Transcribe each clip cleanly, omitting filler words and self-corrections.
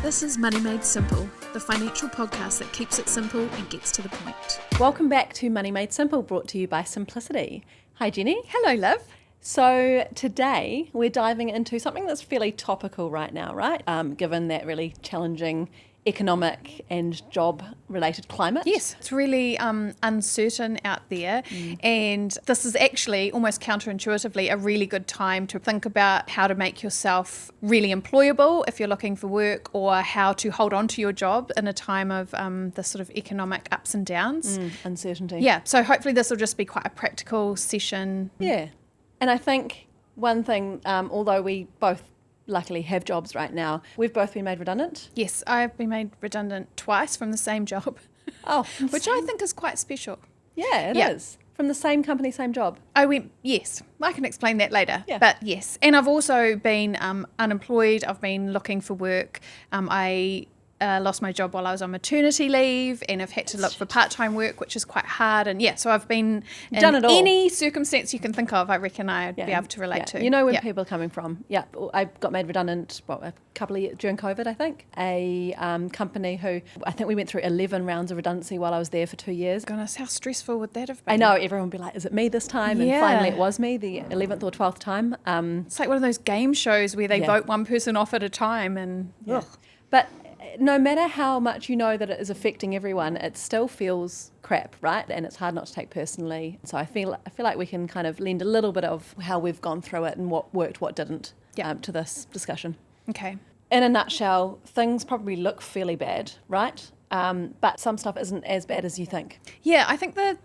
This is Money Made Simple, the financial podcast that keeps it simple and gets to the point. Welcome back to Money Made Simple, brought to you by Simplicity. Hi Jenny. Hello, Liv. So today we're diving into something that's fairly topical right now, right? Given that really challenging economic and job-related climate. Yes, it's really uncertain out there, and this is actually almost counterintuitively a really good time to think about how to make yourself really employable if you're looking for work, or how to hold on to your job in a time of this sort of economic ups and downs. Uncertainty. Yeah, so hopefully this will just be quite a practical session. Yeah, and I think one thing, although we both luckily have jobs right now, we've both been made redundant. Yes, I've been made redundant twice from the same job. Oh, which I think is quite special. Yeah, it is. From the same company, same job. Yes, I can explain that later. Yeah. But yes, and I've also been unemployed. I've been looking for work. I lost my job while I was on maternity leave, and I've had to look for part-time work, which is quite hard. And yeah, so I've been Done it all. Any circumstance you can think of, I reckon I'd be able to relate to. You know where people are coming from. Yeah, I got made redundant a couple of years during COVID, I think. A company who, I think we went through 11 rounds of redundancy while I was there for 2 years. Goodness, how stressful would that have been? I know, everyone would be like, is it me this time? And finally it was me, the 11th or 12th time. It's like one of those game shows where they vote one person off at a time. And ugh. But no matter how much you know that it is affecting everyone, it still feels crap, right? And it's hard not to take personally. So I feel like we can kind of lend a little bit of how we've gone through it and what worked, what didn't to this discussion. Okay. In a nutshell, things probably look fairly bad, right? But some stuff isn't as bad as you think. Yeah, I think the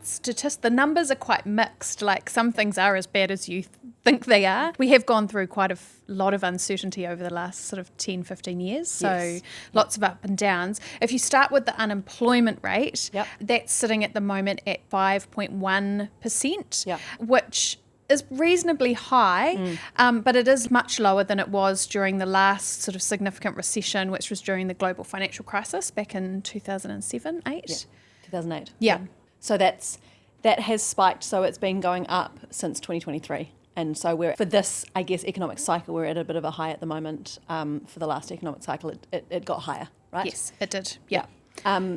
numbers are quite mixed. Like, some things are as bad as you think they are. We have gone through quite a lot of uncertainty over the last sort of 10, 15 years. So lots of up and downs. If you start with the unemployment rate, that's sitting at the moment at 5.1%, which is reasonably high, but it is much lower than it was during the last sort of significant recession, which was during the global financial crisis back in 2007, 8? Yeah, 2008. Yeah. So that has spiked, so it's been going up since 2023. And so for this, I guess, economic cycle, we're at a bit of a high at the moment. For the last economic cycle, it got higher, right? Yes, it did. Yeah.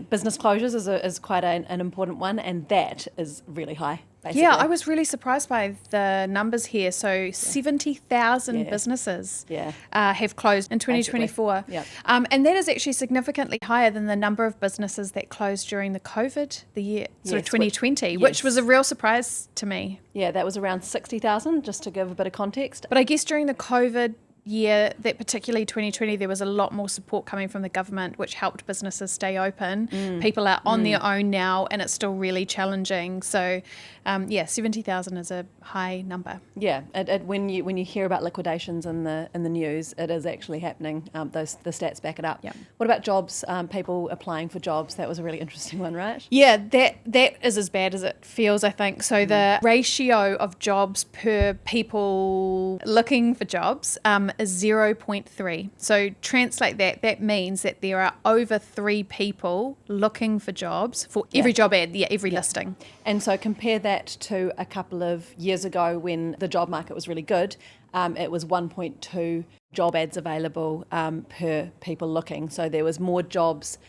Business closures is quite an important one, and that is really high, basically. Yeah, I was really surprised by the numbers here. So 70,000 businesses have closed in 2024. And that is actually significantly higher than the number of businesses that closed during the COVID, the year, sort of 2020, which was a real surprise to me. Yeah, that was around 60,000, just to give a bit of context. But I guess during the COVID year, that particularly 2020, there was a lot more support coming from the government, which helped businesses stay open. People are on their own now, and it's still really challenging. So 70,000 is a high number. Yeah, when you hear about liquidations in the news, it is actually happening. The stats back it up. Yeah. What about jobs? People applying for jobs. That was a really interesting one, right? Yeah, that is as bad as it feels, I think. So the ratio of jobs per people looking for jobs is 0.3. So translate that means that there are over 3 people looking for jobs for every job ad, every listing. And so compare that to a couple of years ago when the job market was really good. It was 1.2 job ads available per people looking. So there was more jobs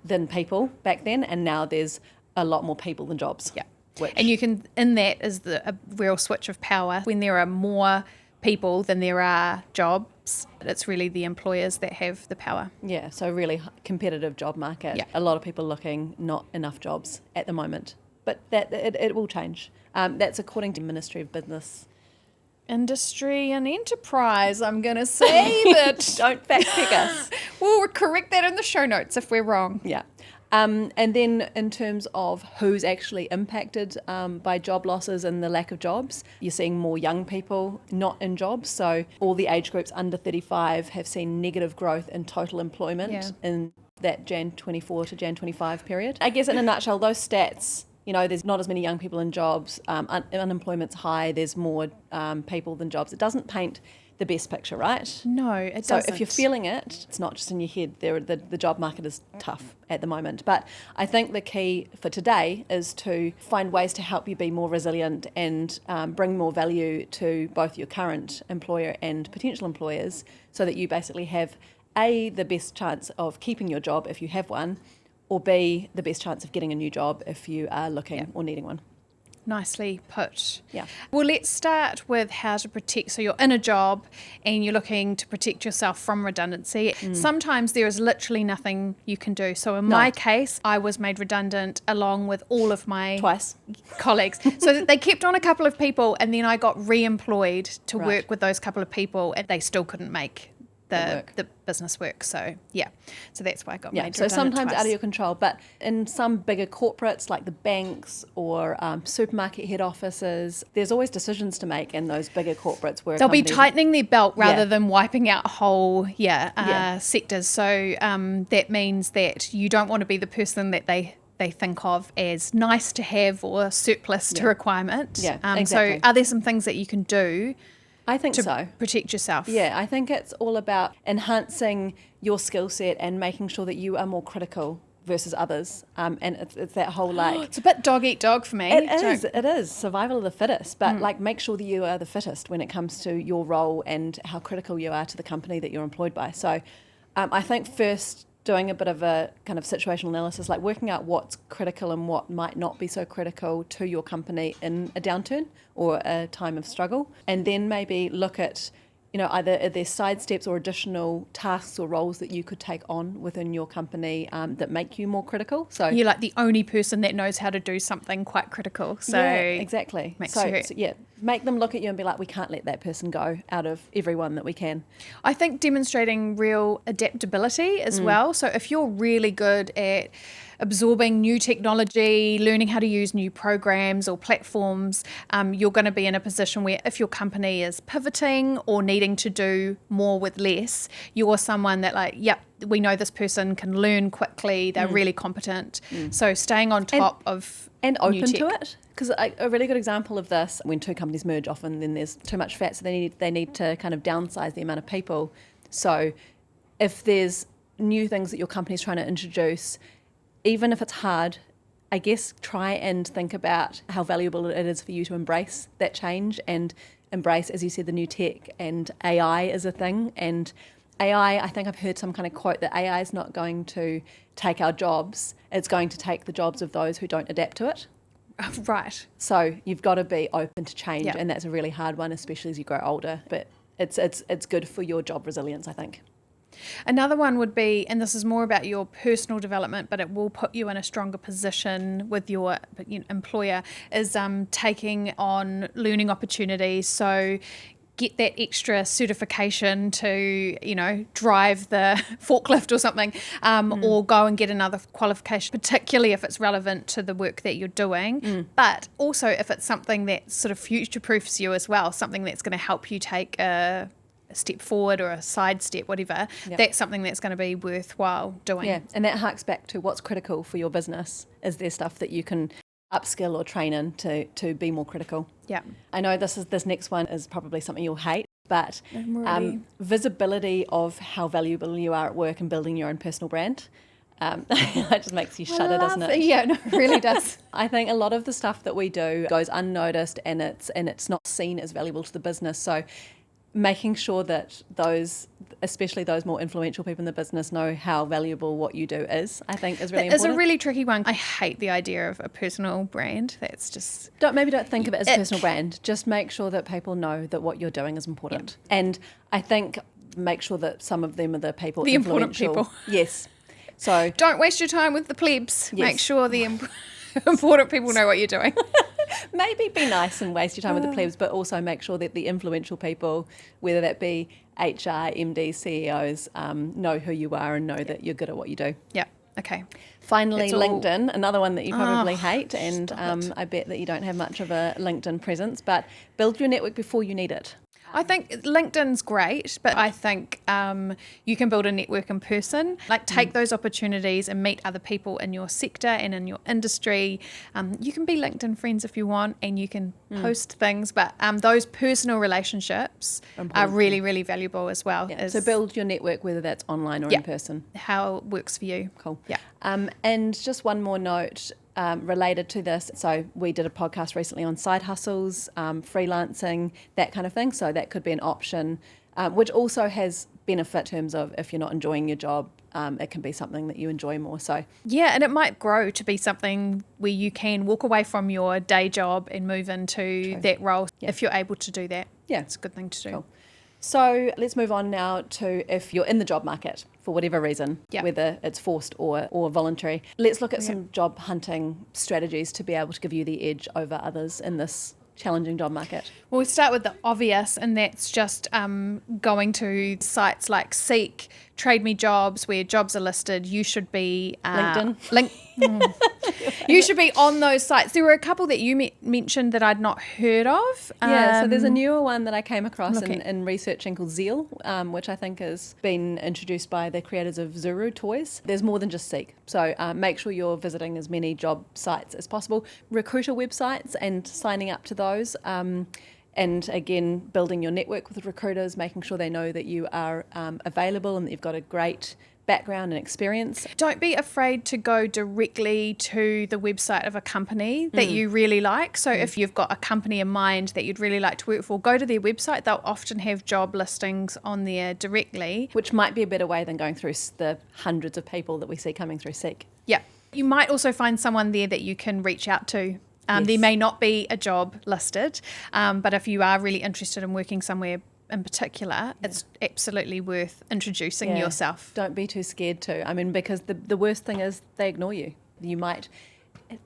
than people back then, and now there's a lot more people than jobs. Yeah. And you can, in that is a real switch of power. When there are more people than there are jobs, it's really the employers that have the power. Yeah, so really competitive job market. A lot of people looking, not enough jobs at the moment. But that it will change. That's according to Ministry of Business. Industry and Enterprise, I'm going to say that. Don't fact check us. We'll correct that in the show notes if we're wrong. Yeah. And then in terms of who's actually impacted by job losses and the lack of jobs, you're seeing more young people not in jobs. So all the age groups under 35 have seen negative growth in total employment in that Jan 24 to Jan 25 period. I guess in a nutshell, those stats, there's not as many young people in jobs, unemployment's high, there's more people than jobs. It doesn't paint the best picture, right? No, it doesn't. So if you're feeling it, it's not just in your head. The job market is tough at the moment. But I think the key for today is to find ways to help you be more resilient and bring more value to both your current employer and potential employers, so that you basically have A, the best chance of keeping your job if you have one, or B, the best chance of getting a new job if you are looking or needing one. Nicely put. Yeah. Well, let's start with how to protect. So you're in a job and you're looking to protect yourself from redundancy. Sometimes there is literally nothing you can do. So in my case, I was made redundant along with all of my colleagues. So they kept on a couple of people and then I got re-employed to work with those couple of people and they still couldn't make the business work. So so that's why I got made redundant. So sometimes twice. out of your control, but in some bigger corporates like the banks or supermarket head offices, there's always decisions to make in those bigger corporates where they'll be tightening their belt rather than wiping out whole sectors. So that means that you don't want to be the person that they think of as nice to have or surplus to requirement. Exactly. So are there some things that you can do I think to protect yourself? Yeah, I think it's all about enhancing your skill set and making sure that you are more critical versus others. And it's that whole it's a bit dog eat dog for me. It is survival of the fittest, but like make sure that you are the fittest when it comes to your role and how critical you are to the company that you're employed by. So I think first doing a bit of a kind of situational analysis, like working out what's critical and what might not be so critical to your company in a downturn or a time of struggle. And then maybe look at, either are there side steps or additional tasks or roles that you could take on within your company that make you more critical. So you're like the only person that knows how to do something quite critical. So exactly. So make them look at you and be like, we can't let that person go out of everyone that we can. I think demonstrating real adaptability as well. So if you're really good at absorbing new technology, learning how to use new programs or platforms, you're going to be in a position where if your company is pivoting or needing to do more with less, you're someone that we know this person can learn quickly, they're really competent. So staying on top of and new open tech. to it. Because a really good example of this, when two companies merge, often then there's too much fat, so they need to kind of downsize the amount of people. So if there's new things that your company's trying to introduce, even if it's hard, I guess try and think about how valuable it is for you to embrace that change and embrace, as you said, the new tech, and AI is a thing. And AI, I think I've heard some kind of quote that AI is not going to take our jobs, it's going to take the jobs of those who don't adapt to it. Right. So you've got to be open to change, and that's a really hard one, especially as you grow older. But it's good for your job resilience, I think. Another one would be, and this is more about your personal development, but it will put you in a stronger position with your employer, is taking on learning opportunities. So get that extra certification to, drive the forklift or something, or go and get another qualification, particularly if it's relevant to the work that you're doing. But also if it's something that sort of future-proofs you as well, something that's going to help you take a step forward or a side step, whatever, that's something that's going to be worthwhile doing. Yeah, and that harks back to what's critical for your business. Is there stuff that you can upskill or train in to be more critical? Yeah. I know this next one is probably something you'll hate, but visibility of how valuable you are at work and building your own personal brand. That just makes you shudder, doesn't it? Yeah, no, it really does. I think a lot of the stuff that we do goes unnoticed and it's not seen as valuable to the business. So making sure that those, especially those more influential people in the business, know how valuable what you do is, I think is really important. It's a really tricky one. I hate the idea of a personal brand. That's just... Don't think of it as a personal brand. Just make sure that people know that what you're doing is important. Yeah. And I think make sure that some of them are the people the important people. Yes. So don't waste your time with the plebs. Yes. Make sure the important people know what you're doing. Maybe be nice and waste your time with the plebs, but also make sure that the influential people, whether that be HR, MDs, CEOs, know who you are and know that you're good at what you do. Yeah. Okay. Finally, LinkedIn, another one that you probably hate, and I bet that you don't have much of a LinkedIn presence, but build your network before you need it. I think LinkedIn's great, but I think you can build a network in person. Like take those opportunities and meet other people in your sector and in your industry. You can be LinkedIn friends if you want, and you can post things, but those personal relationships are really, really valuable as well. Yeah. So build your network, whether that's online or in person. How it works for you. Cool. Yeah. And just one more note. related to this. So we did a podcast recently on side hustles, freelancing, that kind of thing. So that could be an option, which also has benefit in terms of if you're not enjoying your job, it can be something that you enjoy more. So yeah, and it might grow to be something where you can walk away from your day job and move into that role if you're able to do that. Yeah, it's a good thing to do. Cool. So let's move on now to if you're in the job market for whatever reason, whether it's forced or voluntary. Let's look at some job hunting strategies to be able to give you the edge over others in this challenging job market. Well, we start with the obvious, and that's just going to sites like Seek, Trade Me Jobs, where jobs are listed. You should be LinkedIn. You should be on those sites. There were a couple that you mentioned that I'd not heard of. So there's a newer one that I came across in researching called Zeal, which I think has been introduced by the creators of Zuru toys. There's more than just Seek. So make sure you're visiting as many job sites as possible. Recruiter websites and signing up to those. And again, building your network with recruiters, making sure they know that you are available and that you've got a great background and experience. Don't be afraid to go directly to the website of a company that you really like. So if you've got a company in mind that you'd really like to work for, go to their website. They'll often have job listings on there directly. Which might be a better way than going through the hundreds of people that we see coming through Seek. Yeah. You might also find someone there that you can reach out to. There may not be a job listed, but if you are really interested in working somewhere in particular, it's absolutely worth introducing yourself. Don't be too scared to. I mean, because the worst thing is they ignore you. You might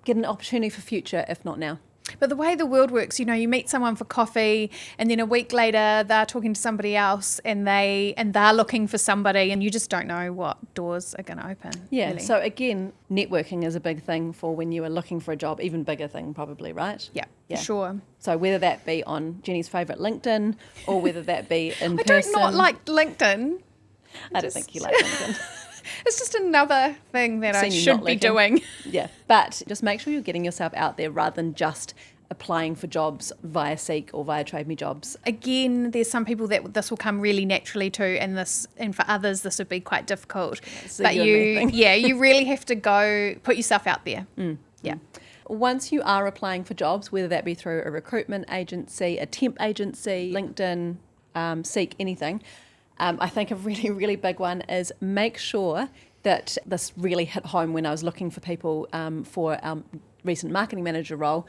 get an opportunity for future, if not now. But the way the world works, you know, you meet someone for coffee and then a week later they're talking to somebody else and they're looking for somebody, and you just don't know what doors are going to open. Yeah, really. So again, networking is a big thing for when you are looking for a job, even bigger thing probably, right? Yeah, for sure. So whether that be on Jenny's favourite LinkedIn or whether that be in person. I do not like LinkedIn. I don't think you like LinkedIn. It's just another thing that I should be doing. Yeah, but just make sure you're getting yourself out there rather than just applying for jobs via Seek or via Trade Me Jobs. Again, there's some people that this will come really naturally to, and for others this would be quite difficult. But you really have to go put yourself out there. Yeah. Once you are applying for jobs, whether that be through a recruitment agency, a temp agency, LinkedIn, Seek, anything, I think a really, really big one is make sure that this really hit home when I was looking for people for our recent marketing manager role.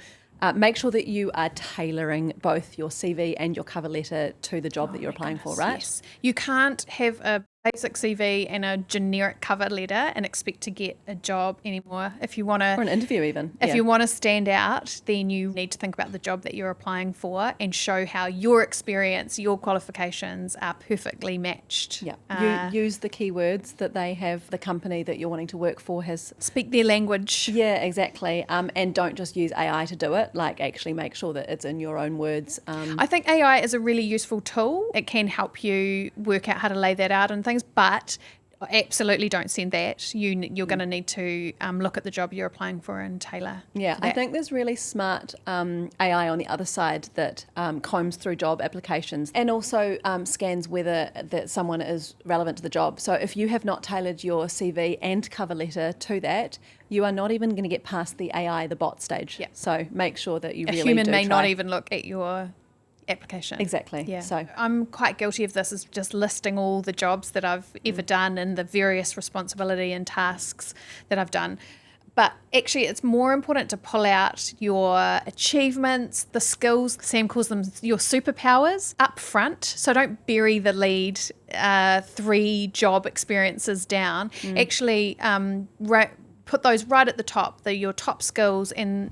Make sure that you are tailoring both your CV and your cover letter to the job that you're applying for, right? Yes. You can't have a basic CV and a generic cover letter and expect to get a job anymore. If you want to, or an interview even. If you want to stand out, then you need to think about the job that you're applying for and show how your experience, your qualifications are perfectly matched. Yeah. You use the keywords that they have, the company that you're wanting to work for has. Speak their language. Yeah, exactly. And don't just use AI to do it. Like actually make sure that it's in your own words. I think AI is a really useful tool. It can help you work out how to lay that out and things, but absolutely don't send that. You're going to need to look at the job you're applying for and tailor. Yeah, I think there's really smart AI on the other side that combs through job applications and also scans whether that someone is relevant to the job. So if you have not tailored your CV and cover letter to that, you are not even going to get past the AI, the bot stage. Yeah. So make sure that you really do. A human may not even look at your application. Exactly. Yeah. So I'm quite guilty of this, is just listing all the jobs that I've ever done and the various responsibility and tasks that I've done. But actually it's more important to pull out your achievements, the skills, Sam calls them your superpowers, up front. So don't bury the lead 3 job experiences down. Actually put those right at the top, your top skills, and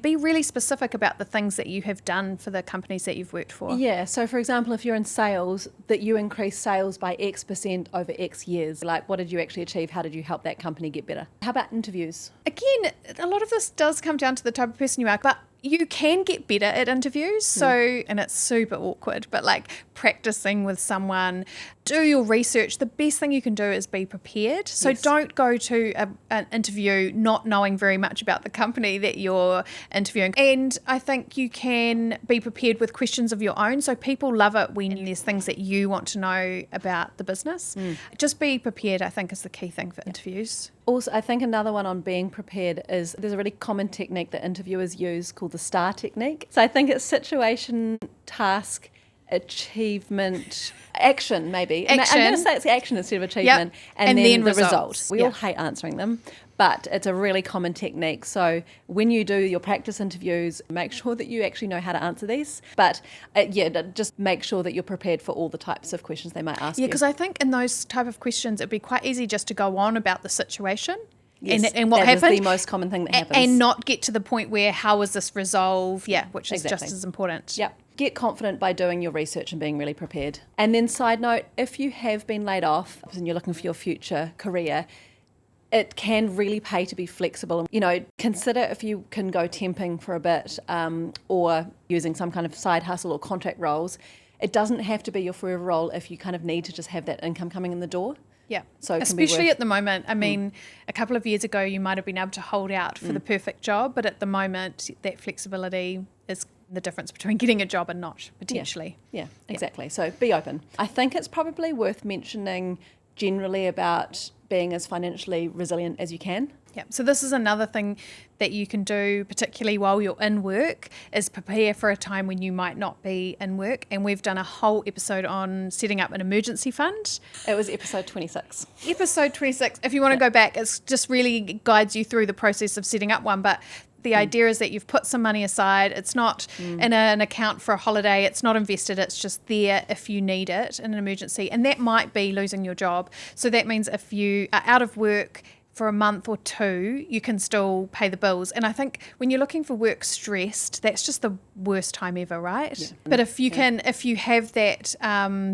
be really specific about the things that you have done for the companies that you've worked for. Yeah, so for example, if you're in sales, that you increase sales by X% over X years. Like, what did you actually achieve? How did you help that company get better? How about interviews? Again, a lot of this does come down to the type of person you are, but you can get better at interviews. So, and it's super awkward, but like practicing with someone, do your research. The best thing you can do is be prepared. So don't go to an interview not knowing very much about the company that you're interviewing. And I think you can be prepared with questions of your own. So people love it when there's things that you want to know about the business. Just be prepared, I think, is the key thing for interviews. Also, I think another one on being prepared is there's a really common technique that interviewers use called the STAR technique. So I think it's situation, task, achievement, action maybe. Action. I'm going to say it's action instead of achievement. Yep. And then the results. result. We all hate answering them, but it's a really common technique. So when you do your practice interviews, make sure that you actually know how to answer these. But just make sure that you're prepared for all the types of questions they might ask you. Yeah, because I think in those type of questions, it'd be quite easy just to go on about the situation. Yes, and what that happened. is the most common thing that happens. And not get to the point where how was this resolved? Yeah, which is Exactly. just as important. Yep. Get confident by doing your research and being really prepared. And then side note, if you have been laid off and you're looking for your future career, it can really pay to be flexible. You know, consider if you can go temping for a bit or using some kind of side hustle or contract roles. It doesn't have to be your forever role if you kind of need to just have that income coming in the door. Yeah, so especially at the moment. I mean, a couple of years ago, you might have been able to hold out for the perfect job, but at the moment, that flexibility is the difference between getting a job and not, potentially. Yeah, exactly. So be open. I think it's probably worth mentioning generally about being as financially resilient as you can. Yeah, so this is another thing that you can do, particularly while you're in work, is prepare for a time when you might not be in work. And we've done a whole episode on setting up an emergency fund. It was episode 26. Episode 26. If you want to go back, it's just really guides you through the process of setting up one. But the idea is that you've put some money aside. It's not in an account for a holiday. It's not invested. It's just there if you need it in an emergency. And that might be losing your job. So that means if you are out of work for a month or two, you can still pay the bills. And I think when you're looking for work stressed, that's just the worst time ever, right? Yeah. But if you have that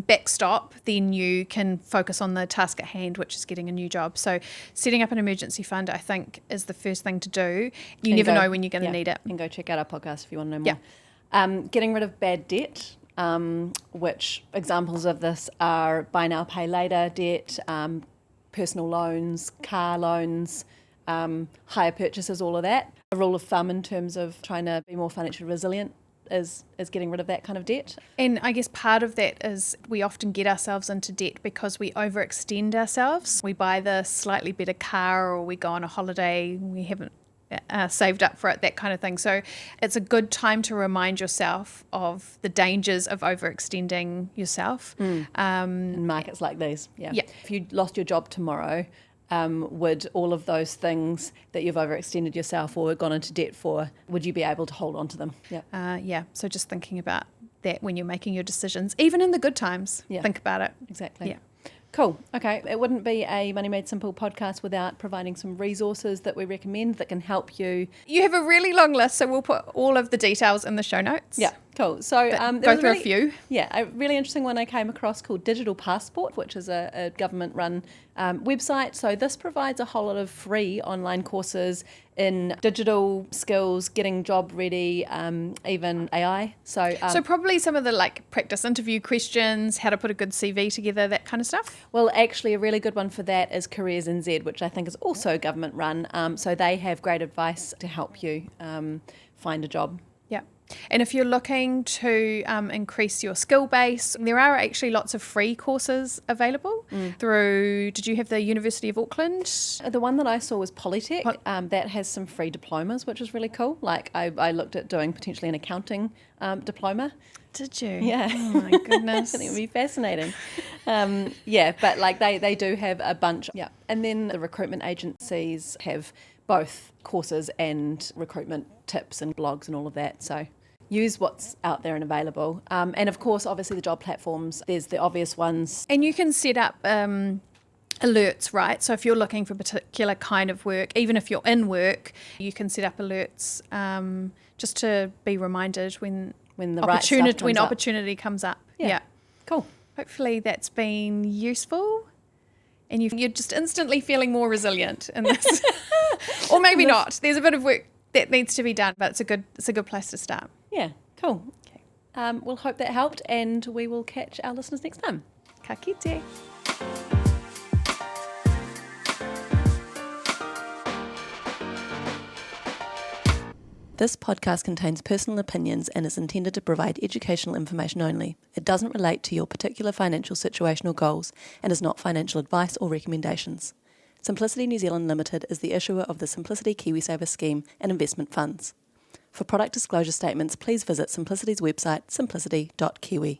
backstop, then you can focus on the task at hand, which is getting a new job. So setting up an emergency fund, I think, is the first thing to do. You never know when you're going to need it. And go check out our podcast if you want to know more. Getting rid of bad debt, which examples of this are buy now, pay later debt, personal loans, car loans, hire purchases, all of that. A rule of thumb in terms of trying to be more financially resilient is getting rid of that kind of debt. And I guess part of that is we often get ourselves into debt because we overextend ourselves. We buy the slightly better car or we go on a holiday, we haven't saved up for it, that kind of thing. So it's a good time to remind yourself of the dangers of overextending yourself. In markets like these, yeah. If you lost your job tomorrow, would all of those things that you've overextended yourself or gone into debt for, would you be able to hold on to them? So just thinking about that when you're making your decisions, even in the good times, think about it. Exactly. Cool. Okay. It wouldn't be a Money Made Simple podcast without providing some resources that we recommend that can help you. You have a really long list, so we'll put all of the details in the show notes. Yeah, cool. So go through a few. Yeah, a really interesting one I came across called Digital Passport, which is a government-run website. So this provides a whole lot of free online courses in digital skills, getting job ready, even AI. So probably some of the practice interview questions, how to put a good CV together, that kind of stuff. Well, actually, a really good one for that is Careers NZ, which I think is also government run. So they have great advice to help you find a job. Yeah. And if you're looking to increase your skill base, there are actually lots of free courses available through, did you have the University of Auckland? The one that I saw was Polytech. That has some free diplomas, which is really cool. I looked at doing potentially an accounting diploma. Did you? Yeah. Oh my goodness. I think it would be fascinating. But they do have a bunch. Yeah. And then the recruitment agencies have both courses and recruitment tips and blogs and all of that. So use what's out there and available. And of course, obviously the job platforms, there's the obvious ones. And you can set up alerts, right? So if you're looking for a particular kind of work, even if you're in work, you can set up alerts just to be reminded when the right stuff comes up. Opportunity comes up. Yeah. Cool. Hopefully that's been useful and you're just instantly feeling more resilient in this. Or maybe not. There's a bit of work that needs to be done, but it's a good place to start. Yeah, cool. Okay. We'll hope that helped and we will catch our listeners next time. Ka kite. This podcast contains personal opinions and is intended to provide educational information only. It doesn't relate to your particular financial situation or goals and is not financial advice or recommendations. Simplicity New Zealand Limited is the issuer of the Simplicity KiwiSaver scheme and investment funds. For product disclosure statements, please visit Simplicity's website simplicity.kiwi.